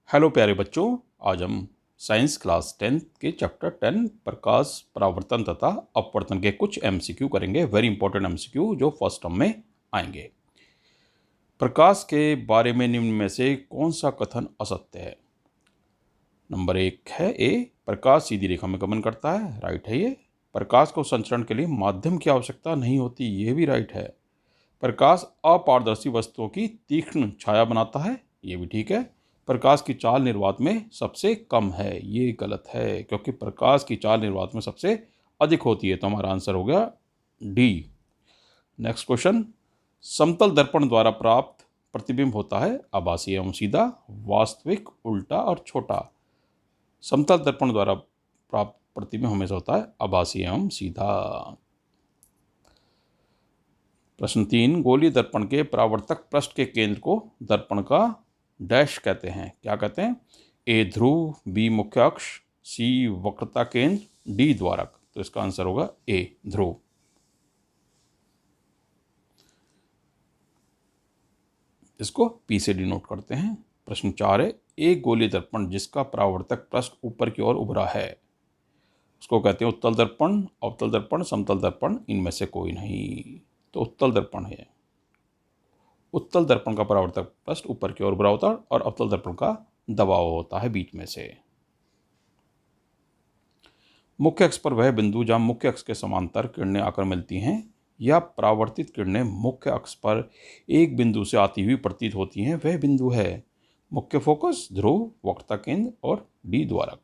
Hello प्यारे बच्चों, आज हम साइंस क्लास 10 के चैप्टर 10 प्रकाश, परावर्तन तथा अपवर्तन के कुछ एमसीक्यू करेंगे। वेरी इंपॉर्टेंट एमसीक्यू जो फर्स्ट टर्म में आएंगे। प्रकाश के बारे में निम्न में से कौन सा कथन असत्य है? नंबर 1 है ए, प्रकाश सीधी रेखा में गमन करता है। राइट है ये। प्रकाश को संचरण के लिए माध्यम की आवश्यकता नहीं होती, ये भी राइट है। प्रकाश अपारदर्शी वस्तुओं की तीक्ष्ण छाया बनाता है, ये भी ठीक है। प्रकाश की चाल निर्वात में सबसे कम है, ये गलत है, क्योंकि प्रकाश की चाल निर्वात में सबसे अधिक होती है। तो हमारा आंसर हो गया डी। नेक्स्ट क्वेश्चन, समतल दर्पण द्वारा प्राप्त प्रतिबिंब होता है आभासी एवं सीधा, वास्तविक, उल्टा और छोटा। समतल दर्पण द्वारा प्राप्त प्रतिबिंब हमेशा होता है आभासी एवं सीधा। प्रश्न 3, गोलीय दर्पण के परावर्तक पृष्ठ के केंद्र को दर्पण का डैश कहते हैं। क्या कहते हैं? ए ध्रुव, बी मुख्य अक्ष, सी वक्रता केंद्र, डी द्वारक। तो इसका आंसर होगा ए ध्रुव। इसको पी से डिनोट करते हैं। प्रश्न 4 है, एक गोलीय दर्पण जिसका परावर्तक पृष्ठ ऊपर की ओर उभरा है, उसको कहते हैं उत्तल दर्पण, अवतल दर्पण, समतल दर्पण, इनमें से कोई नहीं। तो उत्तल दर्पण है। उत्तल दर्पण का परावर्तक पृष्ठ ऊपर की ओर उभरा होता है और अवतल दर्पण का दबाव होता है बीच में से। मुख्य अक्ष पर वह बिंदु जहां मुख्य अक्ष के समांतर किरणें आकर मिलती हैं या परावर्तित किरणें मुख्य अक्ष पर एक बिंदु से आती हुई प्रतीत होती हैं, वह बिंदु है मुख्य फोकस, ध्रुव, वक्रता केंद्र और डी द्वारक।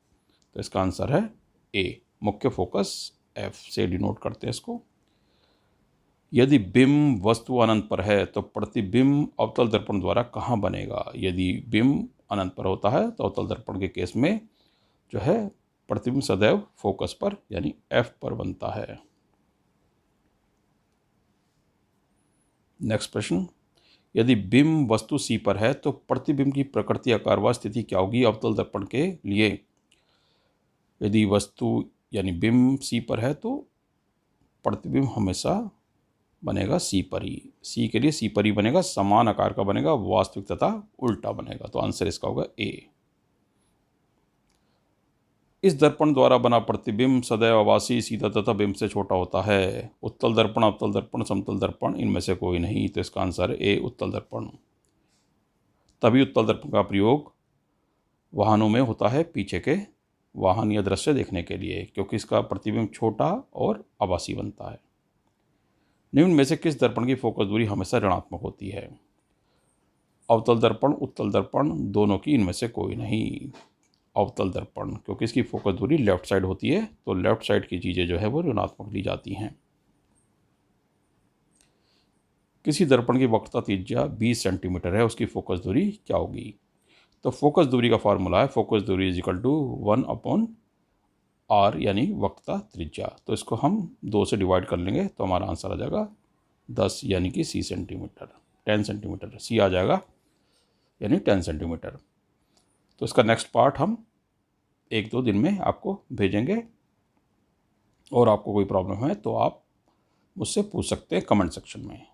तो इसका आंसर है ए मुख्य फोकस। एफ से डिनोट करते हैं इसको। यदि बिंब वस्तु अनंत पर है तो प्रतिबिंब अवतल दर्पण द्वारा कहाँ बनेगा? यदि बिंब अनंत पर होता है तो अवतल दर्पण के केस में जो है प्रतिबिंब सदैव फोकस पर यानी एफ पर बनता है। नेक्स्ट प्रश्न, यदि बिंब वस्तु सी पर है तो प्रतिबिंब की प्रकृति, आकार व स्थिति क्या होगी अवतल दर्पण के लिए? यदि वस्तु यानी बिंब सी पर है तो प्रतिबिंब हमेशा बनेगा सी पर ही। सी के लिए सी पर ही बनेगा, समान आकार का बनेगा, वास्तविक तथा उल्टा बनेगा। तो आंसर इसका होगा ए। इस दर्पण द्वारा बना प्रतिबिंब सदैव आभासी, सीधा तथा बिंब से छोटा होता है। उत्तल दर्पण, अवतल दर्पण, समतल दर्पण, इनमें से कोई नहीं। तो इसका आंसर है ए उत्तल दर्पण। तभी उत्तल दर्पण का प्रयोग वाहनों में होता है पीछे के वाहन या दृश्य देखने के लिए, क्योंकि इसका प्रतिबिंब छोटा और आभासी बनता है। निम्न में से किस दर्पण की फोकस दूरी हमेशा ऋणात्मक होती है? अवतल दर्पण, उत्तल दर्पण, दोनों की, इनमें से कोई नहीं। अवतल दर्पण, क्योंकि इसकी फोकस दूरी लेफ्ट साइड होती है, तो लेफ्ट साइड की चीज़ें जो है वो ऋणात्मक ली जाती हैं। किसी दर्पण की वक्रता त्रिज्या 20 सेंटीमीटर है, उसकी फोकस दूरी क्या होगी? तो फोकस दूरी का फॉर्मूला है फोकस दूरी इज इक्वल टू 1/r यानी वक्रता त्रिज्या। तो इसको हम 2 से डिवाइड कर लेंगे तो हमारा आंसर आ जाएगा 10 यानी कि सी सेंटीमीटर, 10 सेंटीमीटर। सी आ जाएगा यानी 10 सेंटीमीटर। तो इसका नेक्स्ट पार्ट हम 1-2 दिन में आपको भेजेंगे, और आपको कोई प्रॉब्लम है तो आप मुझसे पूछ सकते हैं कमेंट सेक्शन में।